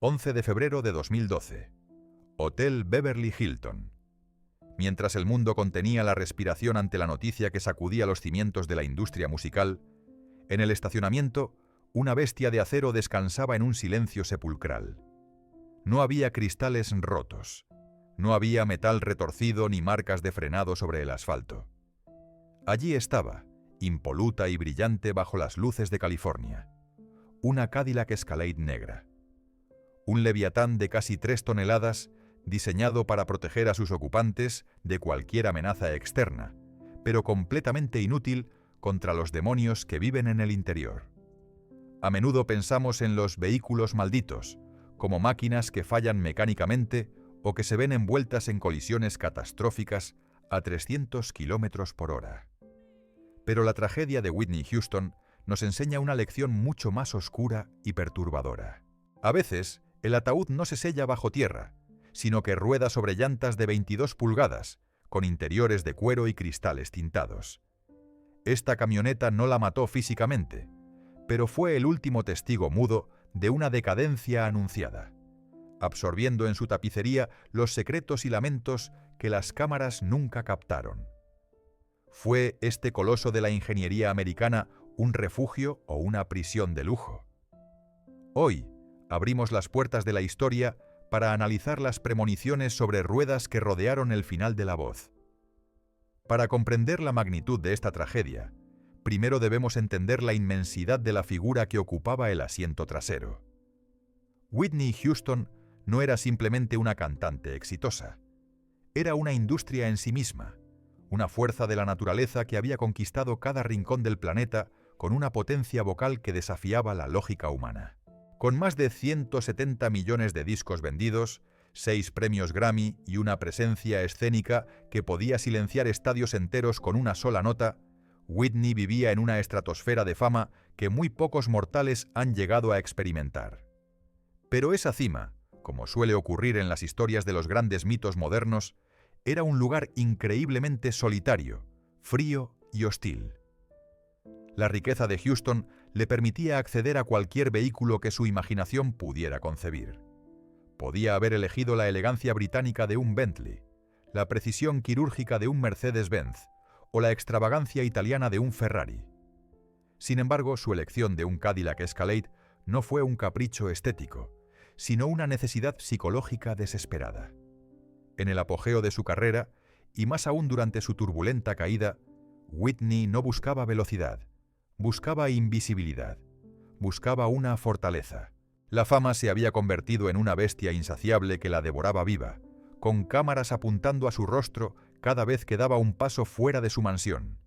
11 de febrero de 2012. Hotel Beverly Hilton. Mientras el mundo contenía la respiración ante la noticia que sacudía los cimientos de la industria musical, en el estacionamiento, una bestia de acero descansaba en un silencio sepulcral. No había cristales rotos. No había metal retorcido ni marcas de frenado sobre el asfalto. Allí estaba, impoluta y brillante bajo las luces de California, una Cadillac Escalade negra. Un Leviatán de casi 3 toneladas, diseñado para proteger a sus ocupantes de cualquier amenaza externa, pero completamente inútil contra los demonios que viven en el interior. A menudo pensamos en los vehículos malditos, como máquinas que fallan mecánicamente o que se ven envueltas en colisiones catastróficas a 300 kilómetros por hora. Pero la tragedia de Whitney Houston nos enseña una lección mucho más oscura y perturbadora. A veces, el ataúd no se sella bajo tierra, sino que rueda sobre llantas de 22 pulgadas, con interiores de cuero y cristales tintados. Esta camioneta no la mató físicamente, pero fue el último testigo mudo de una decadencia anunciada, absorbiendo en su tapicería los secretos y lamentos que las cámaras nunca captaron. ¿Fue este coloso de la ingeniería americana un refugio o una prisión de lujo? Hoy, abrimos las puertas de la historia para analizar las premoniciones sobre ruedas que rodearon el final de La Voz. Para comprender la magnitud de esta tragedia, primero debemos entender la inmensidad de la figura que ocupaba el asiento trasero. Whitney Houston no era simplemente una cantante exitosa. Era una industria en sí misma, una fuerza de la naturaleza que había conquistado cada rincón del planeta con una potencia vocal que desafiaba la lógica humana. Con más de 170 millones de discos vendidos, 6 premios Grammy y una presencia escénica que podía silenciar estadios enteros con una sola nota, Whitney vivía en una estratosfera de fama que muy pocos mortales han llegado a experimentar. Pero esa cima, como suele ocurrir en las historias de los grandes mitos modernos, era un lugar increíblemente solitario, frío y hostil. La riqueza de Houston le permitía acceder a cualquier vehículo que su imaginación pudiera concebir. Podía haber elegido la elegancia británica de un Bentley, la precisión quirúrgica de un Mercedes-Benz o la extravagancia italiana de un Ferrari. Sin embargo, su elección de un Cadillac Escalade no fue un capricho estético, sino una necesidad psicológica desesperada. En el apogeo de su carrera, y más aún durante su turbulenta caída, Whitney no buscaba velocidad, buscaba invisibilidad, buscaba una fortaleza. La fama se había convertido en una bestia insaciable que la devoraba viva, con cámaras apuntando a su rostro cada vez que daba un paso fuera de su mansión.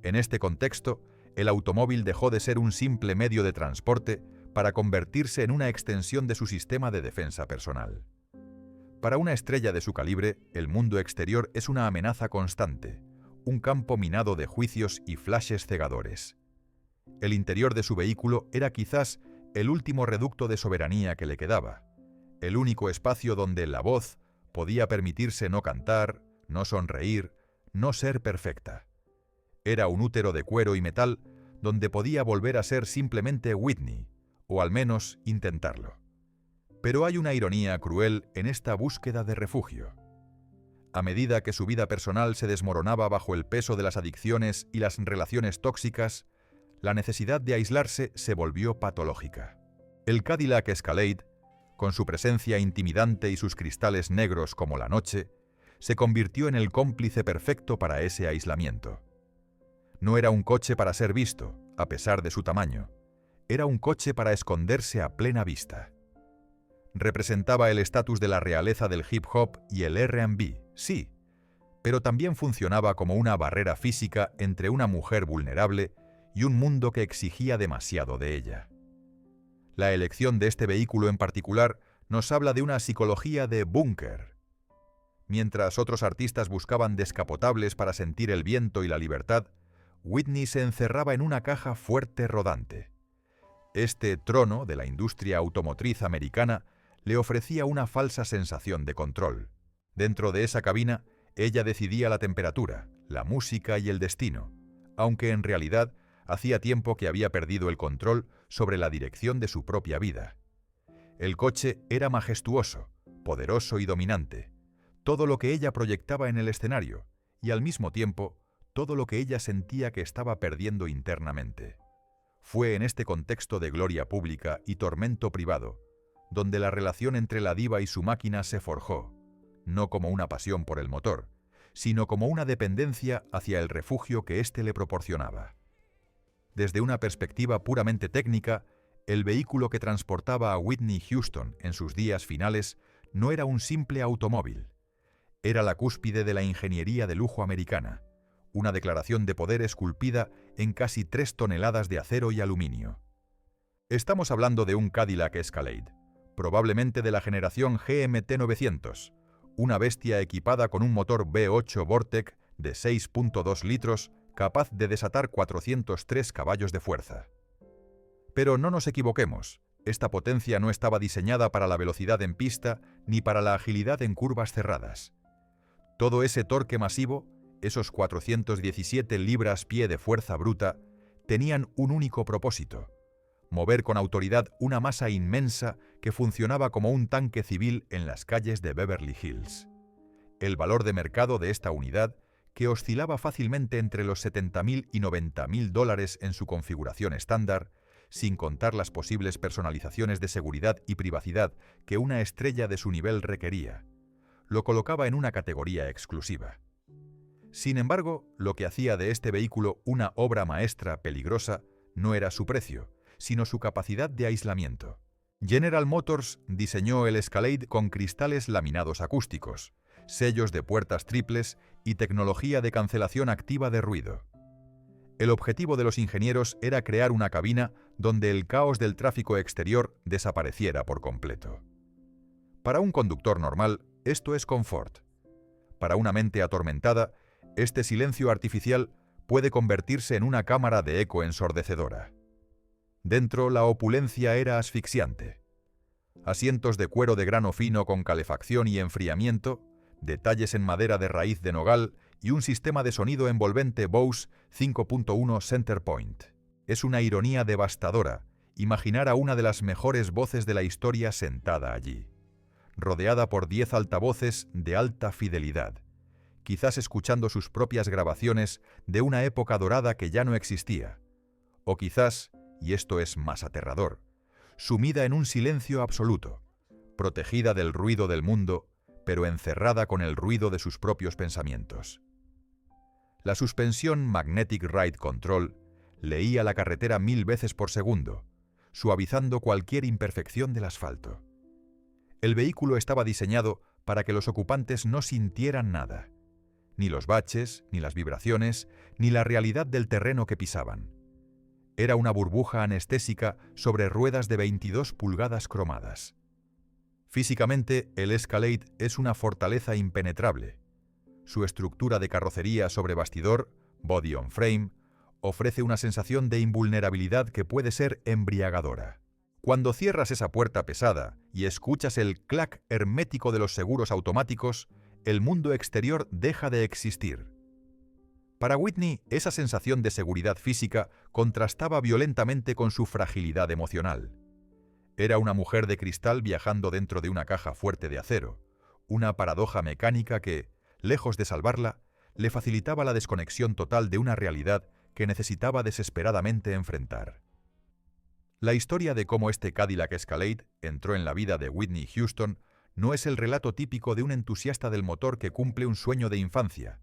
En este contexto, el automóvil dejó de ser un simple medio de transporte para convertirse en una extensión de su sistema de defensa personal. Para una estrella de su calibre, el mundo exterior es una amenaza constante, un campo minado de juicios y flashes cegadores. El interior de su vehículo era quizás el último reducto de soberanía que le quedaba, el único espacio donde La Voz podía permitirse no cantar, no sonreír, no ser perfecta. Era un útero de cuero y metal donde podía volver a ser simplemente Whitney, o al menos intentarlo. Pero hay una ironía cruel en esta búsqueda de refugio. A medida que su vida personal se desmoronaba bajo el peso de las adicciones y las relaciones tóxicas, la necesidad de aislarse se volvió patológica. El Cadillac Escalade, con su presencia intimidante y sus cristales negros como la noche, se convirtió en el cómplice perfecto para ese aislamiento. No era un coche para ser visto, a pesar de su tamaño. Era un coche para esconderse a plena vista. Representaba el estatus de la realeza del hip hop y el R&B, sí, pero también funcionaba como una barrera física entre una mujer vulnerable y un mundo que exigía demasiado de ella. La elección de este vehículo en particular nos habla de una psicología de búnker. Mientras otros artistas buscaban descapotables para sentir el viento y la libertad, Whitney se encerraba en una caja fuerte rodante. Este trono de la industria automotriz americana le ofrecía una falsa sensación de control. Dentro de esa cabina, ella decidía la temperatura, la música y el destino, aunque en realidad hacía tiempo que había perdido el control sobre la dirección de su propia vida. El coche era majestuoso, poderoso y dominante, todo lo que ella proyectaba en el escenario, y al mismo tiempo, todo lo que ella sentía que estaba perdiendo internamente. Fue en este contexto de gloria pública y tormento privado, donde la relación entre la diva y su máquina se forjó, no como una pasión por el motor, sino como una dependencia hacia el refugio que éste le proporcionaba. Desde una perspectiva puramente técnica, el vehículo que transportaba a Whitney Houston en sus días finales no era un simple automóvil. Era la cúspide de la ingeniería de lujo americana, una declaración de poder esculpida en casi 3 toneladas de acero y aluminio. Estamos hablando de un Cadillac Escalade, probablemente de la generación GMT 900, una bestia equipada con un motor V8 Vortec de 6.2 litros capaz de desatar 403 caballos de fuerza. Pero no nos equivoquemos, esta potencia no estaba diseñada para la velocidad en pista ni para la agilidad en curvas cerradas. Todo ese torque masivo, esos 417 libras-pie de fuerza bruta, tenían un único propósito: mover con autoridad una masa inmensa que funcionaba como un tanque civil en las calles de Beverly Hills. El valor de mercado de esta unidad, que oscilaba fácilmente entre los $70.000 y $90.000 en su configuración estándar, sin contar las posibles personalizaciones de seguridad y privacidad que una estrella de su nivel requería, lo colocaba en una categoría exclusiva. Sin embargo, lo que hacía de este vehículo una obra maestra peligrosa no era su precio, sino su capacidad de aislamiento. General Motors diseñó el Escalade con cristales laminados acústicos, sellos de puertas triples y tecnología de cancelación activa de ruido. El objetivo de los ingenieros era crear una cabina donde el caos del tráfico exterior desapareciera por completo. Para un conductor normal, esto es confort. Para una mente atormentada, este silencio artificial puede convertirse en una cámara de eco ensordecedora. Dentro, la opulencia era asfixiante. Asientos de cuero de grano fino con calefacción y enfriamiento, detalles en madera de raíz de nogal y un sistema de sonido envolvente Bose 5.1 Centerpoint. Es una ironía devastadora imaginar a una de las mejores voces de la historia sentada allí, rodeada por 10 altavoces de alta fidelidad, quizás escuchando sus propias grabaciones de una época dorada que ya no existía, o quizás, y esto es más aterrador, sumida en un silencio absoluto, protegida del ruido del mundo, pero encerrada con el ruido de sus propios pensamientos. La suspensión Magnetic Ride Control leía la carretera 1000 veces por segundo, suavizando cualquier imperfección del asfalto. El vehículo estaba diseñado para que los ocupantes no sintieran nada, ni los baches, ni las vibraciones, ni la realidad del terreno que pisaban. Era una burbuja anestésica sobre ruedas de 22 pulgadas cromadas. Físicamente, el Escalade es una fortaleza impenetrable. Su estructura de carrocería sobre bastidor, body on frame, ofrece una sensación de invulnerabilidad que puede ser embriagadora. Cuando cierras esa puerta pesada y escuchas el clac hermético de los seguros automáticos, el mundo exterior deja de existir. Para Whitney, esa sensación de seguridad física contrastaba violentamente con su fragilidad emocional. Era una mujer de cristal viajando dentro de una caja fuerte de acero, una paradoja mecánica que, lejos de salvarla, le facilitaba la desconexión total de una realidad que necesitaba desesperadamente enfrentar. La historia de cómo este Cadillac Escalade entró en la vida de Whitney Houston no es el relato típico de un entusiasta del motor que cumple un sueño de infancia,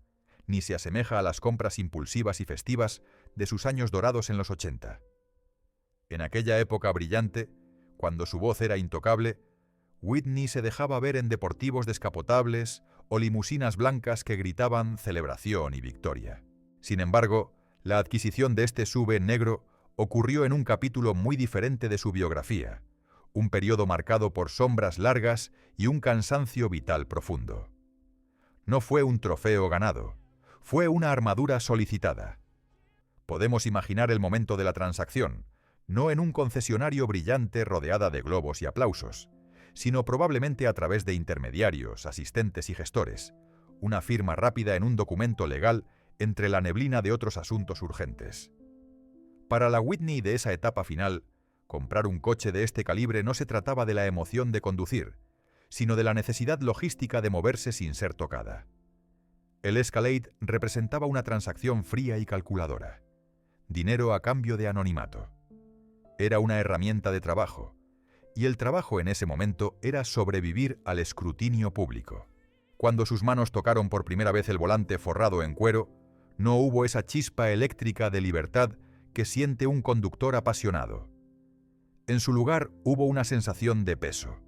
ni se asemeja a las compras impulsivas y festivas de sus años dorados en los 80. En aquella época brillante, cuando su voz era intocable, Whitney se dejaba ver en deportivos descapotables o limusinas blancas que gritaban celebración y victoria. Sin embargo, la adquisición de este SUV negro ocurrió en un capítulo muy diferente de su biografía, un periodo marcado por sombras largas y un cansancio vital profundo. No fue un trofeo ganado, fue una armadura solicitada. Podemos imaginar el momento de la transacción, no en un concesionario brillante rodeada de globos y aplausos, sino probablemente a través de intermediarios, asistentes y gestores, una firma rápida en un documento legal entre la neblina de otros asuntos urgentes. Para la Whitney de esa etapa final, Comprar un coche de este calibre no se trataba de la emoción de conducir, sino de la necesidad logística de moverse sin ser tocada. El Escalade representaba una transacción fría y calculadora. Dinero a cambio de anonimato. Era una herramienta de trabajo, y el trabajo en ese momento era sobrevivir al escrutinio público. Cuando sus manos tocaron por primera vez el volante forrado en cuero, no hubo esa chispa eléctrica de libertad que siente un conductor apasionado. En su lugar hubo una sensación de peso.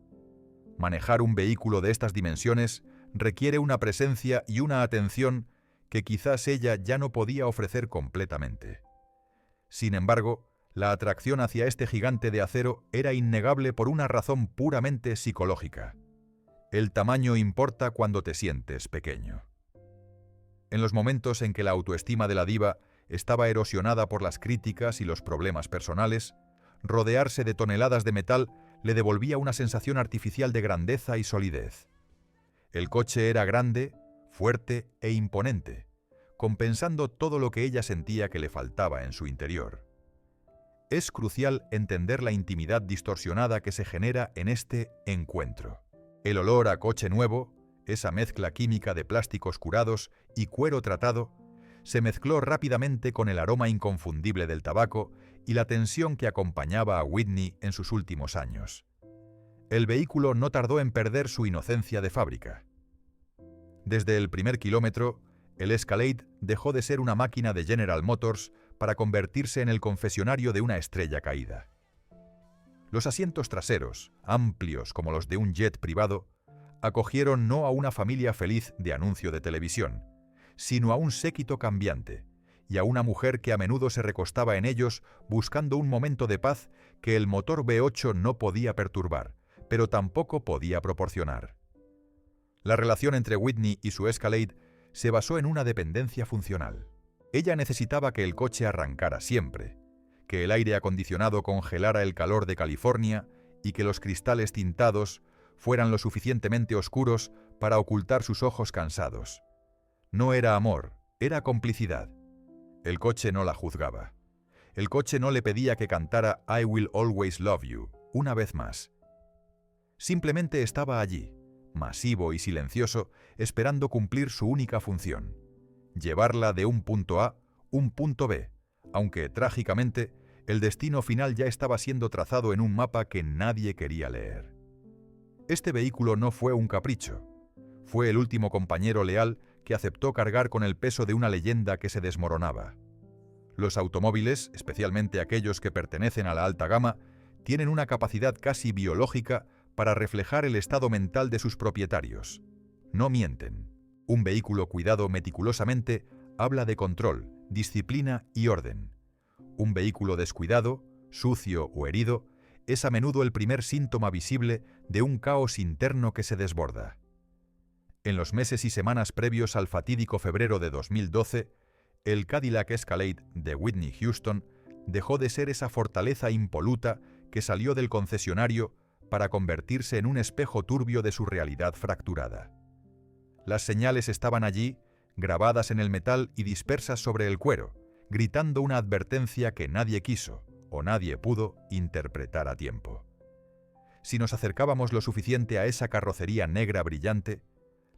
Manejar un vehículo de estas dimensiones requiere una presencia y una atención que quizás ella ya no podía ofrecer completamente. Sin embargo, la atracción hacia este gigante de acero era innegable por una razón puramente psicológica. El tamaño importa cuando te sientes pequeño. En los momentos en que la autoestima de la diva estaba erosionada por las críticas y los problemas personales, rodearse de toneladas de metal le devolvía una sensación artificial de grandeza y solidez. El coche era grande, fuerte e imponente, compensando todo lo que ella sentía que le faltaba en su interior. Es crucial entender la intimidad distorsionada que se genera en este encuentro. El olor a coche nuevo, esa mezcla química de plásticos curados y cuero tratado, se mezcló rápidamente con el aroma inconfundible del tabaco y la tensión que acompañaba a Whitney en sus últimos años. El vehículo no tardó en perder su inocencia de fábrica. Desde el primer kilómetro, el Escalade dejó de ser una máquina de General Motors para convertirse en el confesionario de una estrella caída. Los asientos traseros, amplios como los de un jet privado, acogieron no a una familia feliz de anuncio de televisión, sino a un séquito cambiante, y a una mujer que a menudo se recostaba en ellos buscando un momento de paz que el motor V8 no podía perturbar, pero tampoco podía proporcionar. La relación entre Whitney y su Escalade se basó en una dependencia funcional. Ella necesitaba que el coche arrancara siempre, que el aire acondicionado congelara el calor de California y que los cristales tintados fueran lo suficientemente oscuros para ocultar sus ojos cansados. No era amor, era complicidad. El coche no la juzgaba. El coche no le pedía que cantara I Will Always Love You, una vez más. Simplemente estaba allí, masivo y silencioso, esperando cumplir su única función: llevarla de un punto A a un punto B, aunque, trágicamente, el destino final ya estaba siendo trazado en un mapa que nadie quería leer. Este vehículo no fue un capricho. Fue el último compañero leal que aceptó cargar con el peso de una leyenda que se desmoronaba. Los automóviles, especialmente aquellos que pertenecen a la alta gama, tienen una capacidad casi biológica para reflejar el estado mental de sus propietarios. No mienten. Un vehículo cuidado meticulosamente habla de control, disciplina y orden. Un vehículo descuidado, sucio o herido es a menudo el primer síntoma visible de un caos interno que se desborda. En los meses y semanas previos al fatídico febrero de 2012, el Cadillac Escalade de Whitney Houston dejó de ser esa fortaleza impoluta que salió del concesionario para convertirse en un espejo turbio de su realidad fracturada. Las señales estaban allí, grabadas en el metal y dispersas sobre el cuero, gritando una advertencia que nadie quiso o nadie pudo interpretar a tiempo. Si nos acercábamos lo suficiente a esa carrocería negra brillante,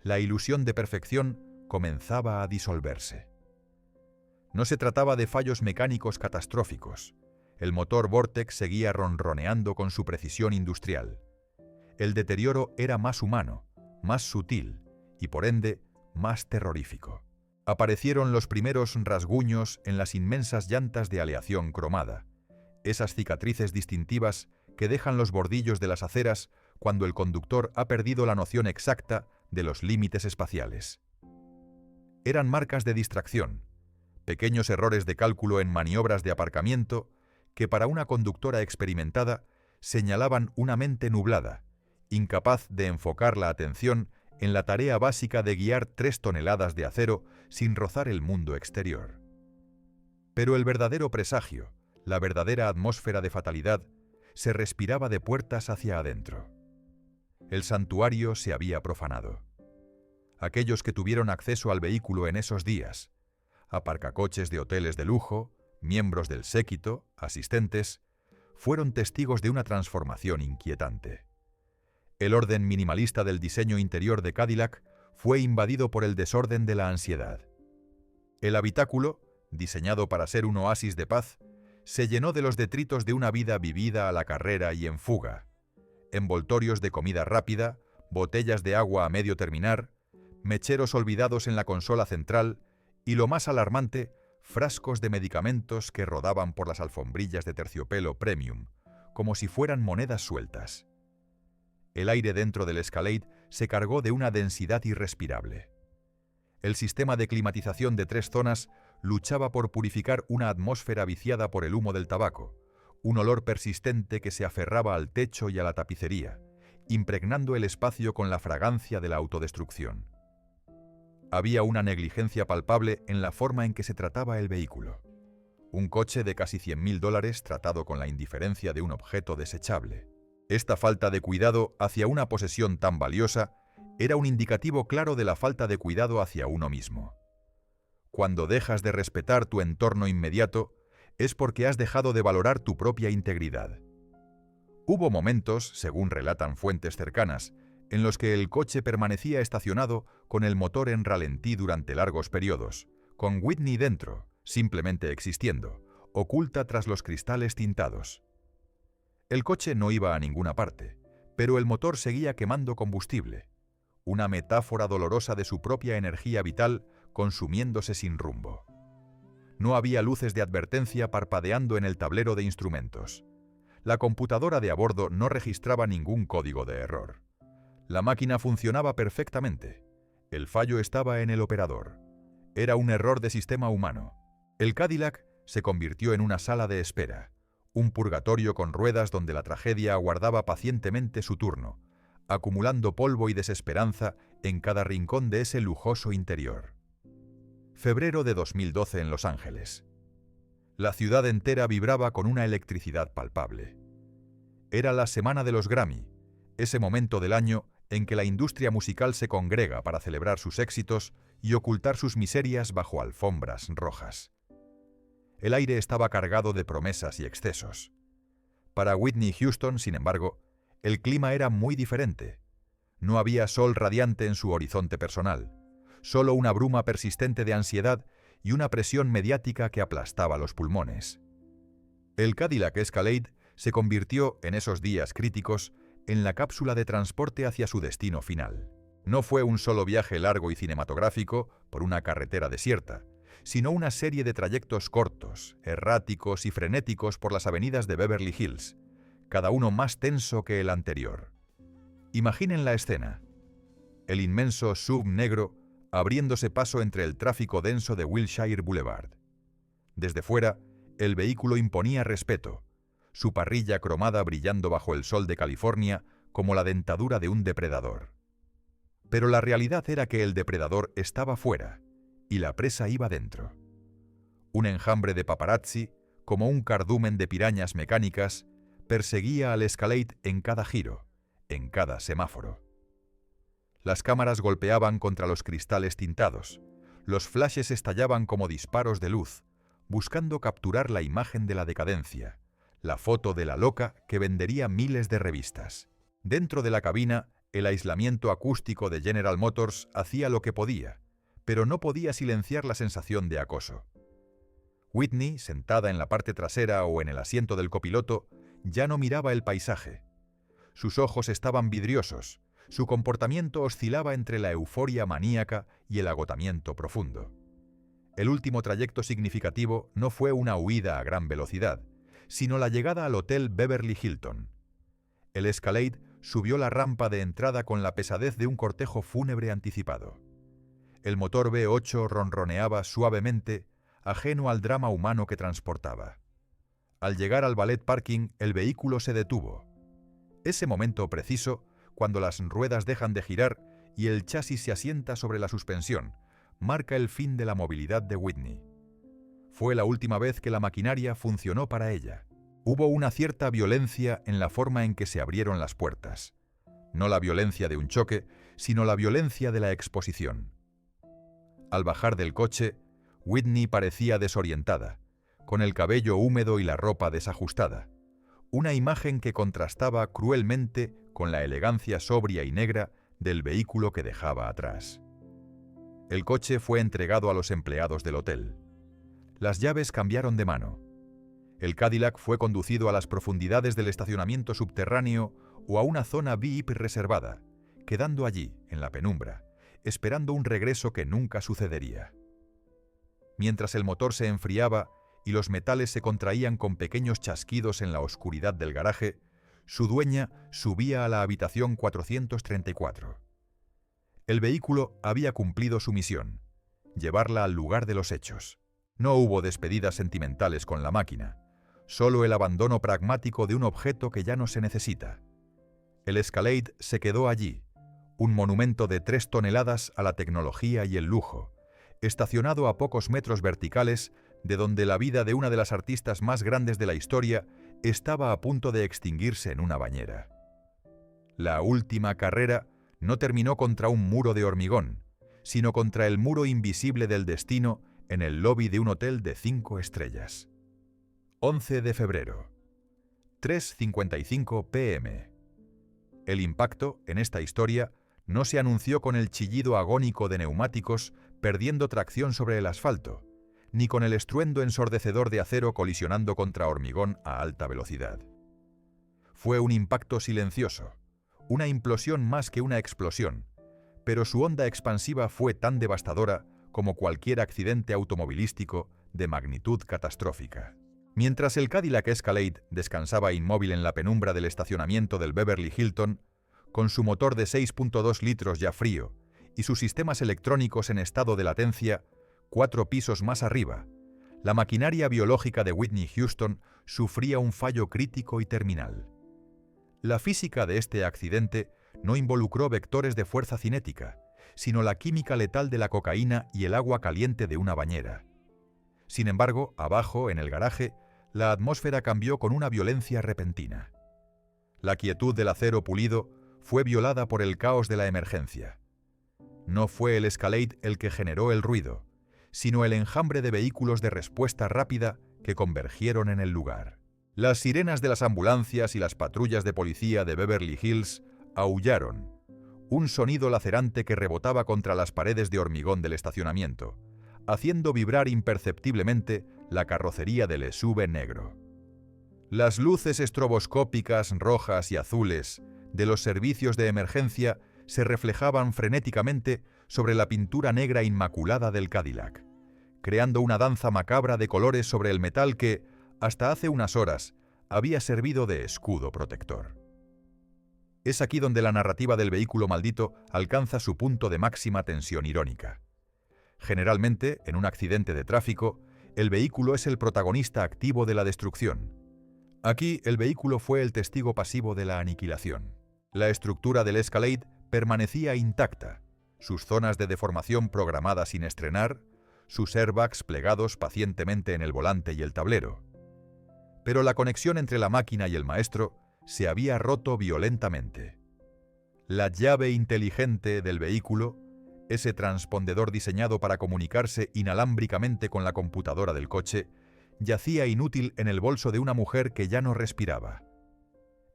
la ilusión de perfección comenzaba a disolverse. No se trataba de fallos mecánicos catastróficos. El motor Vortex seguía ronroneando con su precisión industrial. El deterioro era más humano, más sutil y, por ende, más terrorífico. Aparecieron los primeros rasguños en las inmensas llantas de aleación cromada, esas cicatrices distintivas que dejan los bordillos de las aceras cuando el conductor ha perdido la noción exacta de los límites espaciales. Eran marcas de distracción, pequeños errores de cálculo en maniobras de aparcamiento que para una conductora experimentada señalaban una mente nublada, incapaz de enfocar la atención en la tarea básica de guiar 3 toneladas de acero sin rozar el mundo exterior. Pero el verdadero presagio, la verdadera atmósfera de fatalidad, se respiraba de puertas hacia adentro. El santuario se había profanado. Aquellos que tuvieron acceso al vehículo en esos días, aparcacoches de hoteles de lujo, miembros del séquito, asistentes, fueron testigos de una transformación inquietante. El orden minimalista del diseño interior de Cadillac fue invadido por el desorden de la ansiedad. El habitáculo, diseñado para ser un oasis de paz, se llenó de los detritos de una vida vivida a la carrera y en fuga. Envoltorios de comida rápida, botellas de agua a medio terminar, mecheros olvidados en la consola central y, lo más alarmante, frascos de medicamentos que rodaban por las alfombrillas de terciopelo premium, como si fueran monedas sueltas. El aire dentro del Escalade se cargó de una densidad irrespirable. El sistema de climatización de 3 zonas luchaba por purificar una atmósfera viciada por el humo del tabaco, un olor persistente que se aferraba al techo y a la tapicería, impregnando el espacio con la fragancia de la autodestrucción. Había una negligencia palpable en la forma en que se trataba el vehículo. Un coche de casi $100.000 tratado con la indiferencia de un objeto desechable. Esta falta de cuidado hacia una posesión tan valiosa era un indicativo claro de la falta de cuidado hacia uno mismo. Cuando dejas de respetar tu entorno inmediato, es porque has dejado de valorar tu propia integridad. Hubo momentos, según relatan fuentes cercanas, en los que el coche permanecía estacionado con el motor en ralentí durante largos periodos, con Whitney dentro, simplemente existiendo, oculta tras los cristales tintados. El coche no iba a ninguna parte, pero el motor seguía quemando combustible, una metáfora dolorosa de su propia energía vital consumiéndose sin rumbo. No había luces de advertencia parpadeando en el tablero de instrumentos. La computadora de a bordo no registraba ningún código de error. La máquina funcionaba perfectamente. El fallo estaba en el operador. Era un error de sistema humano. El Cadillac se convirtió en una sala de espera, un purgatorio con ruedas donde la tragedia aguardaba pacientemente su turno, acumulando polvo y desesperanza en cada rincón de ese lujoso interior. Febrero de 2012 en Los Ángeles. La ciudad entera vibraba con una electricidad palpable. Era la semana de los Grammy, ese momento del año en que la industria musical se congrega para celebrar sus éxitos y ocultar sus miserias bajo alfombras rojas. El aire estaba cargado de promesas y excesos. Para Whitney Houston, sin embargo, el clima era muy diferente. No había sol radiante en su horizonte personal, solo una bruma persistente de ansiedad y una presión mediática que aplastaba los pulmones. El Cadillac Escalade se convirtió, en esos días críticos, en la cápsula de transporte hacia su destino final. No fue un solo viaje largo y cinematográfico por una carretera desierta, sino una serie de trayectos cortos, erráticos y frenéticos por las avenidas de Beverly Hills, cada uno más tenso que el anterior. Imaginen la escena. El inmenso SUV negro abriéndose paso entre el tráfico denso de Wilshire Boulevard. Desde fuera, el vehículo imponía respeto, su parrilla cromada brillando bajo el sol de California como la dentadura de un depredador. Pero la realidad era que el depredador estaba fuera y la presa iba dentro. Un enjambre de paparazzi, como un cardumen de pirañas mecánicas, perseguía al Escalade en cada giro, en cada semáforo. Las cámaras golpeaban contra los cristales tintados, los flashes estallaban como disparos de luz, buscando capturar la imagen de la decadencia, la foto de la loca que vendería miles de revistas. Dentro de la cabina, el aislamiento acústico de General Motors hacía lo que podía, pero no podía silenciar la sensación de acoso. Whitney, sentada en la parte trasera o en el asiento del copiloto, ya no miraba el paisaje. Sus ojos estaban vidriosos, su comportamiento oscilaba entre la euforia maníaca y el agotamiento profundo. El último trayecto significativo no fue una huida a gran velocidad, sino la llegada al Hotel Beverly Hilton. El Escalade subió la rampa de entrada con la pesadez de un cortejo fúnebre anticipado. El motor V8 ronroneaba suavemente, ajeno al drama humano que transportaba. Al llegar al valet parking, el vehículo se detuvo. Ese momento preciso, cuando las ruedas dejan de girar y el chasis se asienta sobre la suspensión, marca el fin de la movilidad de Whitney. Fue la última vez que la maquinaria funcionó para ella. Hubo una cierta violencia en la forma en que se abrieron las puertas. No la violencia de un choque, sino la violencia de la exposición. Al bajar del coche, Whitney parecía desorientada, con el cabello húmedo y la ropa desajustada. una imagen que contrastaba cruelmente con la elegancia sobria y negra del vehículo que dejaba atrás. El coche fue entregado a los empleados del hotel. Las llaves cambiaron de mano. El Cadillac fue conducido a las profundidades del estacionamiento subterráneo o a una zona VIP reservada, quedando allí, en la penumbra, esperando un regreso que nunca sucedería. Mientras el motor se enfriaba y los metales se contraían con pequeños chasquidos en la oscuridad del garaje, su dueña subía a la habitación 434. El vehículo había cumplido su misión, llevarla al lugar de los hechos. No hubo despedidas sentimentales con la máquina, solo el abandono pragmático de un objeto que ya no se necesita. El Escalade se quedó allí, un monumento de 3 toneladas a la tecnología y el lujo, estacionado a pocos metros verticales de donde la vida de una de las artistas más grandes de la historia estaba a punto de extinguirse en una bañera. La última carrera no terminó contra un muro de hormigón, sino contra el muro invisible del destino en el lobby de un hotel de 5 estrellas. 11 de febrero, 3:55 p.m. El impacto, en esta historia, no se anunció con el chillido agónico de neumáticos perdiendo tracción sobre el asfalto, ni con el estruendo ensordecedor de acero colisionando contra hormigón a alta velocidad. Fue un impacto silencioso, una implosión más que una explosión, pero su onda expansiva fue tan devastadora como cualquier accidente automovilístico de magnitud catastrófica. Mientras el Cadillac Escalade descansaba inmóvil en la penumbra del estacionamiento del Beverly Hilton, con su motor de 6.2 litros ya frío y sus sistemas electrónicos en estado de latencia, 4 pisos más arriba, la maquinaria biológica de Whitney Houston sufría un fallo crítico y terminal. La física de este accidente no involucró vectores de fuerza cinética, sino la química letal de la cocaína y el agua caliente de una bañera. Sin embargo, abajo, en el garaje, la atmósfera cambió con una violencia repentina. La quietud del acero pulido fue violada por el caos de la emergencia. No fue el Escalade el que generó el ruido, sino el enjambre de vehículos de respuesta rápida que convergieron en el lugar. Las sirenas de las ambulancias y las patrullas de policía de Beverly Hills aullaron, un sonido lacerante que rebotaba contra las paredes de hormigón del estacionamiento, haciendo vibrar imperceptiblemente la carrocería del SUV negro. Las luces estroboscópicas rojas y azules de los servicios de emergencia se reflejaban frenéticamente sobre la pintura negra inmaculada del Cadillac, creando una danza macabra de colores sobre el metal que, hasta hace unas horas, había servido de escudo protector. Es aquí donde la narrativa del vehículo maldito alcanza su punto de máxima tensión irónica. Generalmente, en un accidente de tráfico, el vehículo es el protagonista activo de la destrucción. Aquí, el vehículo fue el testigo pasivo de la aniquilación. La estructura del Escalade permanecía intacta, sus zonas de deformación programadas sin estrenar, sus airbags plegados pacientemente en el volante y el tablero. Pero la conexión entre la máquina y el maestro se había roto violentamente. La llave inteligente del vehículo, ese transpondedor diseñado para comunicarse inalámbricamente con la computadora del coche, yacía inútil en el bolso de una mujer que ya no respiraba.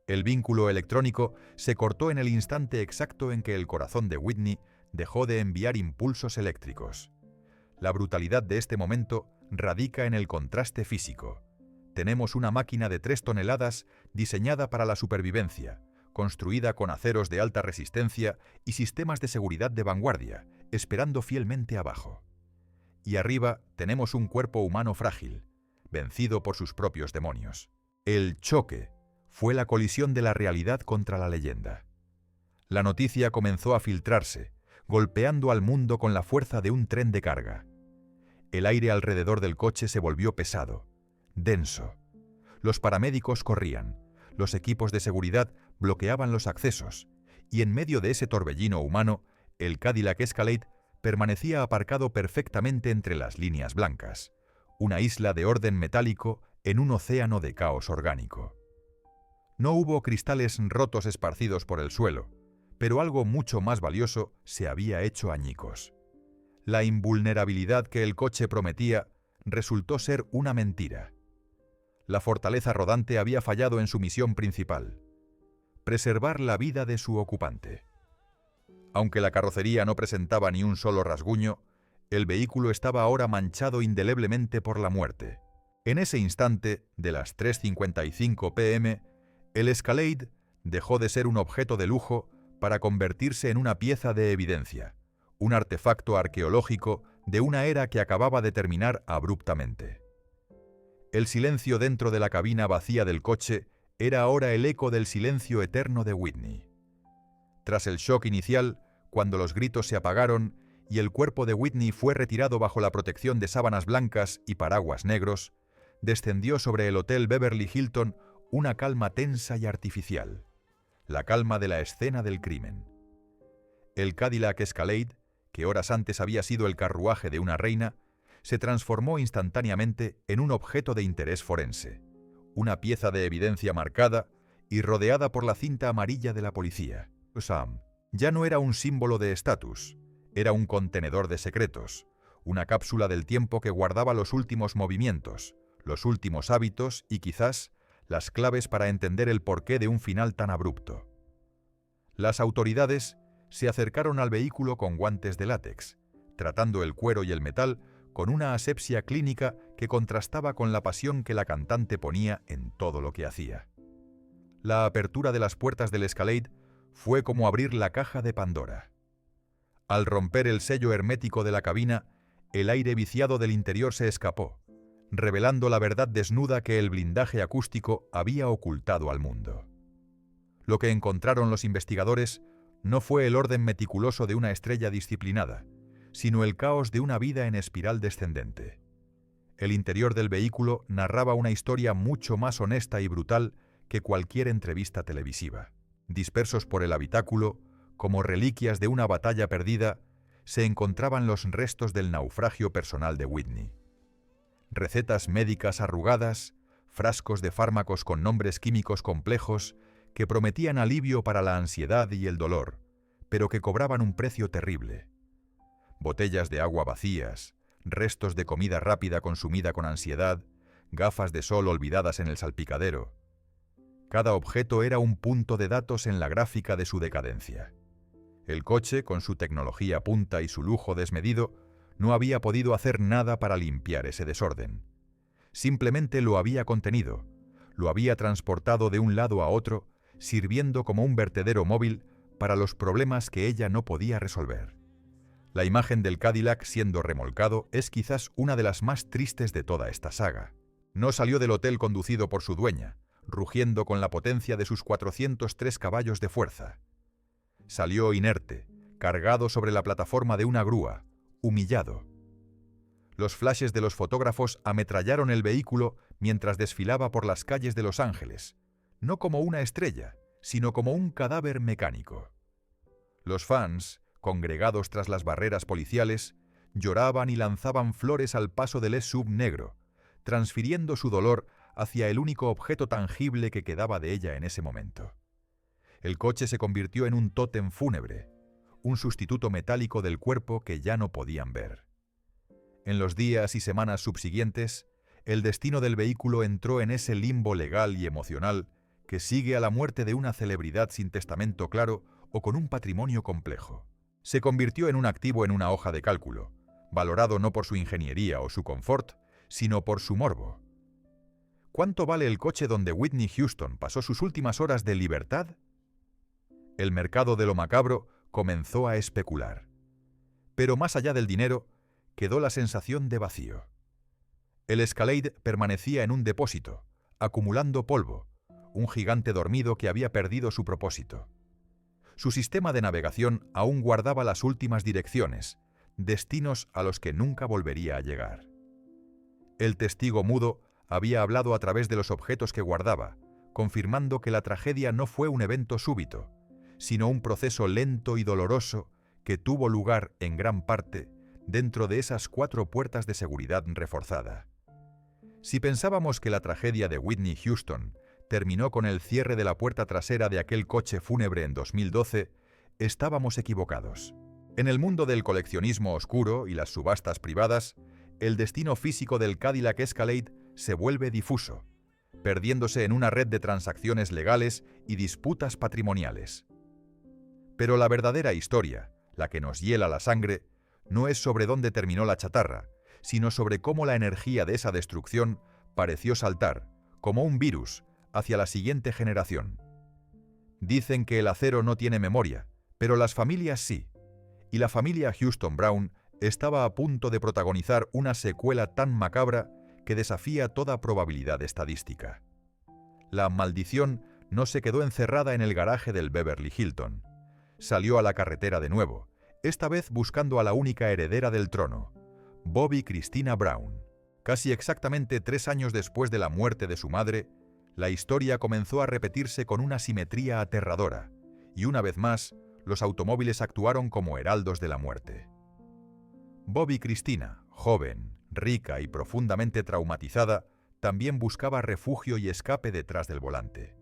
El vínculo electrónico se cortó en el instante exacto en que el corazón de Whitney dejó de enviar impulsos eléctricos. La brutalidad de este momento radica en el contraste físico. Tenemos una máquina de 3 toneladas diseñada para la supervivencia, construida con aceros de alta resistencia y sistemas de seguridad de vanguardia, esperando fielmente abajo. Y arriba tenemos un cuerpo humano frágil, vencido por sus propios demonios. El choque fue la colisión de la realidad contra la leyenda. La noticia comenzó a filtrarse, golpeando al mundo con la fuerza de un tren de carga. El aire alrededor del coche se volvió pesado, denso. Los paramédicos corrían, los equipos de seguridad bloqueaban los accesos, y en medio de ese torbellino humano, el Cadillac Escalade permanecía aparcado perfectamente entre las líneas blancas, una isla de orden metálico en un océano de caos orgánico. No hubo cristales rotos esparcidos por el suelo, pero algo mucho más valioso se había hecho añicos. La invulnerabilidad que el coche prometía resultó ser una mentira. la fortaleza rodante había fallado en su misión principal: preservar la vida de su ocupante. Aunque la carrocería no presentaba ni un solo rasguño, el vehículo estaba ahora manchado indeleblemente por la muerte. En ese instante, de las 3:55 p.m., el Escalade dejó de ser un objeto de lujo para convertirse en una pieza de evidencia, un artefacto arqueológico de una era que acababa de terminar abruptamente. El silencio dentro de la cabina vacía del coche era ahora el eco del silencio eterno de Whitney. Tras el shock inicial, cuando los gritos se apagaron y el cuerpo de Whitney fue retirado bajo la protección de sábanas blancas y paraguas negros, descendió sobre el Hotel Beverly Hilton una calma tensa y artificial, la calma de la escena del crimen. El Cadillac Escalade, que horas antes había sido el carruaje de una reina, se transformó instantáneamente en un objeto de interés forense, una pieza de evidencia marcada y rodeada por la cinta amarilla de la policía. Sam ya no era un símbolo de estatus, era un contenedor de secretos, una cápsula del tiempo que guardaba los últimos movimientos, los últimos hábitos y quizás las claves para entender el porqué de un final tan abrupto. Las autoridades se acercaron al vehículo con guantes de látex, tratando el cuero y el metal con una asepsia clínica que contrastaba con la pasión que la cantante ponía en todo lo que hacía. La apertura de las puertas del Escalade fue como abrir la caja de Pandora. Al romper el sello hermético de la cabina, el aire viciado del interior se escapó, revelando la verdad desnuda que el blindaje acústico había ocultado al mundo. Lo que encontraron los investigadores no fue el orden meticuloso de una estrella disciplinada, sino el caos de una vida en espiral descendente. El interior del vehículo narraba una historia mucho más honesta y brutal que cualquier entrevista televisiva. Dispersos por el habitáculo, como reliquias de una batalla perdida, se encontraban los restos del naufragio personal de Whitney. Recetas médicas arrugadas, frascos de fármacos con nombres químicos complejos que prometían alivio para la ansiedad y el dolor, pero que cobraban un precio terrible. Botellas de agua vacías, restos de comida rápida consumida con ansiedad, gafas de sol olvidadas en el salpicadero. Cada objeto era un punto de datos en la gráfica de su decadencia. El coche, con su tecnología punta y su lujo desmedido, no había podido hacer nada para limpiar ese desorden. Simplemente lo había contenido, lo había transportado de un lado a otro, sirviendo como un vertedero móvil para los problemas que ella no podía resolver. La imagen del Cadillac siendo remolcado es quizás una de las más tristes de toda esta saga. No salió del hotel conducido por su dueña, rugiendo con la potencia de sus 403 caballos de fuerza. Salió inerte, cargado sobre la plataforma de una grúa, humillado. Los flashes de los fotógrafos ametrallaron el vehículo mientras desfilaba por las calles de Los Ángeles, no como una estrella, sino como un cadáver mecánico. Los fans, congregados tras las barreras policiales, lloraban y lanzaban flores al paso del SUV negro, transfiriendo su dolor hacia el único objeto tangible que quedaba de ella en ese momento. El coche se convirtió en un tótem fúnebre, un sustituto metálico del cuerpo que ya no podían ver. En los días y semanas subsiguientes, el destino del vehículo entró en ese limbo legal y emocional que sigue a la muerte de una celebridad sin testamento claro o con un patrimonio complejo. Se convirtió en un activo en una hoja de cálculo, valorado no por su ingeniería o su confort, sino por su morbo. ¿Cuánto vale el coche donde Whitney Houston pasó sus últimas horas de libertad? El mercado de lo macabro comenzó a especular. Pero más allá del dinero, quedó la sensación de vacío. El Escalade permanecía en un depósito, acumulando polvo, un gigante dormido que había perdido su propósito. Su sistema de navegación aún guardaba las últimas direcciones, destinos a los que nunca volvería a llegar. El testigo mudo había hablado a través de los objetos que guardaba, confirmando que la tragedia no fue un evento súbito, sino un proceso lento y doloroso que tuvo lugar en gran parte dentro de esas 4 puertas de seguridad reforzada. Si pensábamos que la tragedia de Whitney Houston terminó con el cierre de la puerta trasera de aquel coche fúnebre en 2012, estábamos equivocados. En el mundo del coleccionismo oscuro y las subastas privadas, el destino físico del Cadillac Escalade se vuelve difuso, perdiéndose en una red de transacciones legales y disputas patrimoniales. Pero la verdadera historia, la que nos hiela la sangre, no es sobre dónde terminó la chatarra, sino sobre cómo la energía de esa destrucción pareció saltar, como un virus, hacia la siguiente generación. Dicen que el acero no tiene memoria, pero las familias sí, y la familia Houston Brown estaba a punto de protagonizar una secuela tan macabra que desafía toda probabilidad estadística. La maldición no se quedó encerrada en el garaje del Beverly Hilton. Salió a la carretera de nuevo, esta vez buscando a la única heredera del trono, Bobby Christina Brown. Casi exactamente 3 años después de la muerte de su madre, la historia comenzó a repetirse con una simetría aterradora, y una vez más, los automóviles actuaron como heraldos de la muerte. Bobby Christina, joven, rica y profundamente traumatizada, también buscaba refugio y escape detrás del volante.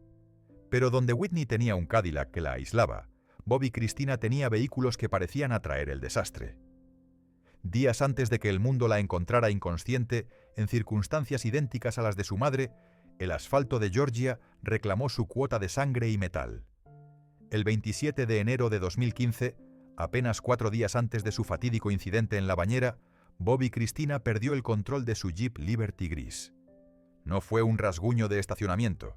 Pero donde Whitney tenía un Cadillac que la aislaba, Bobby Christina tenía vehículos que parecían atraer el desastre. Días antes de que el mundo la encontrara inconsciente, en circunstancias idénticas a las de su madre, el asfalto de Georgia reclamó su cuota de sangre y metal. El 27 de enero de 2015, apenas 4 días antes de su fatídico incidente en la bañera, Bobby Christina perdió el control de su Jeep Liberty gris. No fue un rasguño de estacionamiento.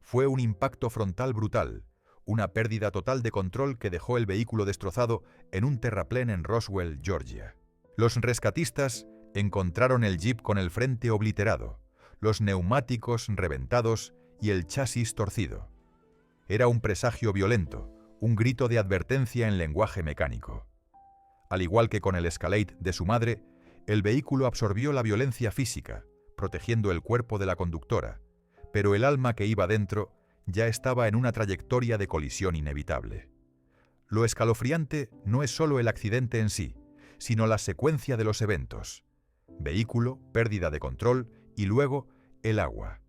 Fue un impacto frontal brutal, una pérdida total de control que dejó el vehículo destrozado en un terraplén en Roswell, Georgia. Los rescatistas encontraron el Jeep con el frente obliterado, los neumáticos reventados y el chasis torcido. Era un presagio violento, un grito de advertencia en lenguaje mecánico. Al igual que con el Escalade de su madre, el vehículo absorbió la violencia física, protegiendo el cuerpo de la conductora, pero el alma que iba dentro ya estaba en una trayectoria de colisión inevitable. Lo escalofriante no es solo el accidente en sí, sino la secuencia de los eventos. Vehículo, pérdida de control y luego el agua.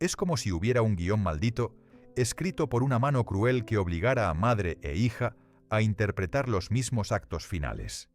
Es como si hubiera un guión maldito escrito por una mano cruel que obligara a madre e hija a interpretar los mismos actos finales.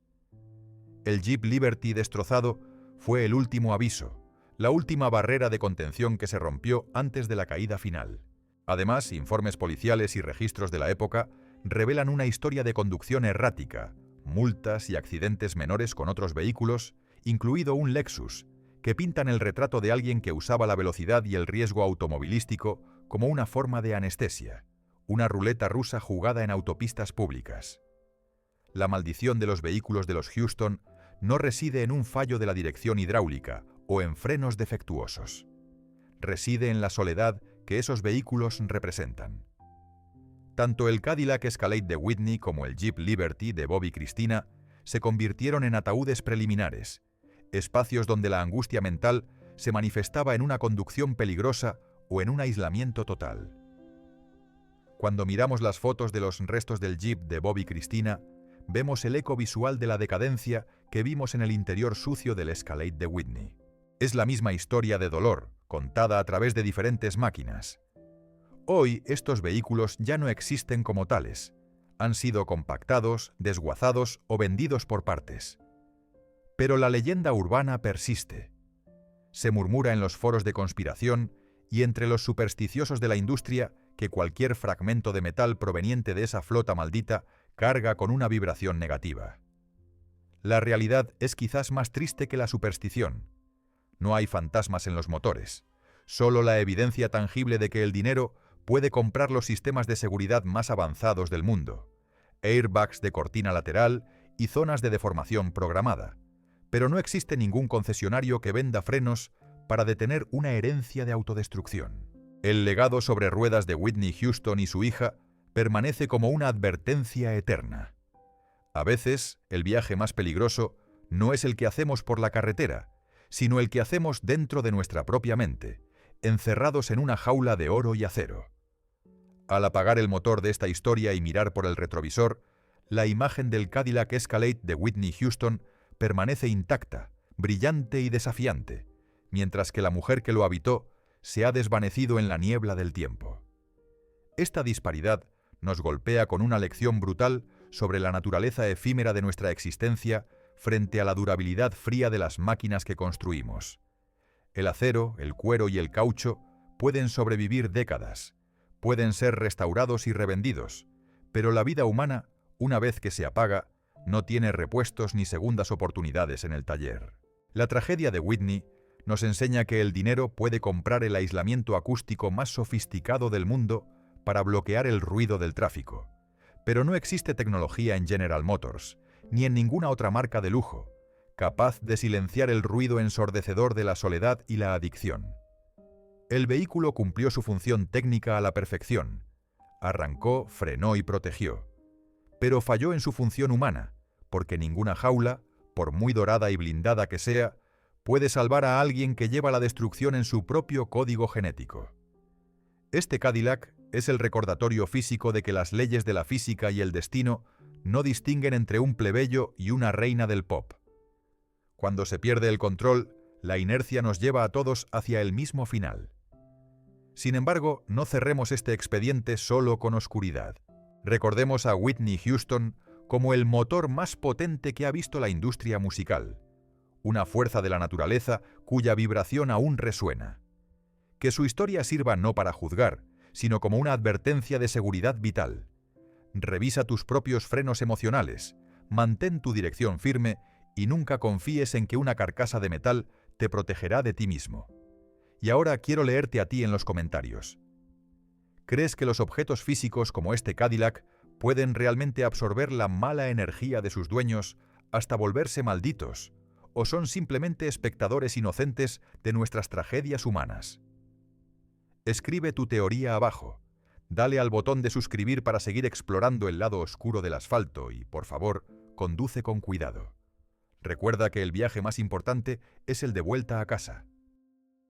El Jeep Liberty destrozado fue el último aviso, la última barrera de contención que se rompió antes de la caída final. Además, informes policiales y registros de la época revelan una historia de conducción errática, multas y accidentes menores con otros vehículos, incluido un Lexus, que pintan el retrato de alguien que usaba la velocidad y el riesgo automovilístico como una forma de anestesia, una ruleta rusa jugada en autopistas públicas. La maldición de los vehículos de los Houston no reside en un fallo de la dirección hidráulica o en frenos defectuosos. Reside en la soledad que esos vehículos representan. Tanto el Cadillac Escalade de Whitney como el Jeep Liberty de Bobby Christina se convirtieron en ataúdes preliminares, espacios donde la angustia mental se manifestaba en una conducción peligrosa o en un aislamiento total. Cuando miramos las fotos de los restos del Jeep de Bobby Christina, vemos el eco visual de la decadencia que vimos en el interior sucio del Escalade de Whitney. Es la misma historia de dolor, contada a través de diferentes máquinas. Hoy estos vehículos ya no existen como tales. Han sido compactados, desguazados o vendidos por partes. Pero la leyenda urbana persiste. Se murmura en los foros de conspiración y entre los supersticiosos de la industria que cualquier fragmento de metal proveniente de esa flota maldita carga con una vibración negativa. La realidad es quizás más triste que la superstición. No hay fantasmas en los motores, solo la evidencia tangible de que el dinero puede comprar los sistemas de seguridad más avanzados del mundo, airbags de cortina lateral y zonas de deformación programada, pero no existe ningún concesionario que venda frenos para detener una herencia de autodestrucción. El legado sobre ruedas de Whitney Houston y su hija permanece como una advertencia eterna. A veces, el viaje más peligroso no es el que hacemos por la carretera, sino el que hacemos dentro de nuestra propia mente, encerrados en una jaula de oro y acero. Al apagar el motor de esta historia y mirar por el retrovisor, la imagen del Cadillac Escalade de Whitney Houston permanece intacta, brillante y desafiante, mientras que la mujer que lo habitó se ha desvanecido en la niebla del tiempo. Esta disparidad nos golpea con una lección brutal sobre la naturaleza efímera de nuestra existencia frente a la durabilidad fría de las máquinas que construimos. El acero, el cuero y el caucho pueden sobrevivir décadas, pueden ser restaurados y revendidos, pero la vida humana, una vez que se apaga, no tiene repuestos ni segundas oportunidades en el taller. La tragedia de Whitney nos enseña que el dinero puede comprar el aislamiento acústico más sofisticado del mundo para bloquear el ruido del tráfico, pero no existe tecnología en General Motors, ni en ninguna otra marca de lujo, capaz de silenciar el ruido ensordecedor de la soledad y la adicción. El vehículo cumplió su función técnica a la perfección. Arrancó, frenó y protegió. Pero falló en su función humana, porque ninguna jaula, por muy dorada y blindada que sea, puede salvar a alguien que lleva la destrucción en su propio código genético. Este Cadillac es el recordatorio físico de que las leyes de la física y el destino no distinguen entre un plebeyo y una reina del pop. Cuando se pierde el control, la inercia nos lleva a todos hacia el mismo final. Sin embargo, no cerremos este expediente solo con oscuridad. Recordemos a Whitney Houston como el motor más potente que ha visto la industria musical, una fuerza de la naturaleza cuya vibración aún resuena. Que su historia sirva no para juzgar, sino como una advertencia de seguridad vital. Revisa tus propios frenos emocionales, mantén tu dirección firme y nunca confíes en que una carcasa de metal te protegerá de ti mismo. Y ahora quiero leerte a ti en los comentarios. ¿Crees que los objetos físicos como este Cadillac pueden realmente absorber la mala energía de sus dueños hasta volverse malditos, o son simplemente espectadores inocentes de nuestras tragedias humanas? Escribe tu teoría abajo. Dale al botón de suscribir para seguir explorando el lado oscuro del asfalto y, por favor, conduce con cuidado. Recuerda que el viaje más importante es el de vuelta a casa.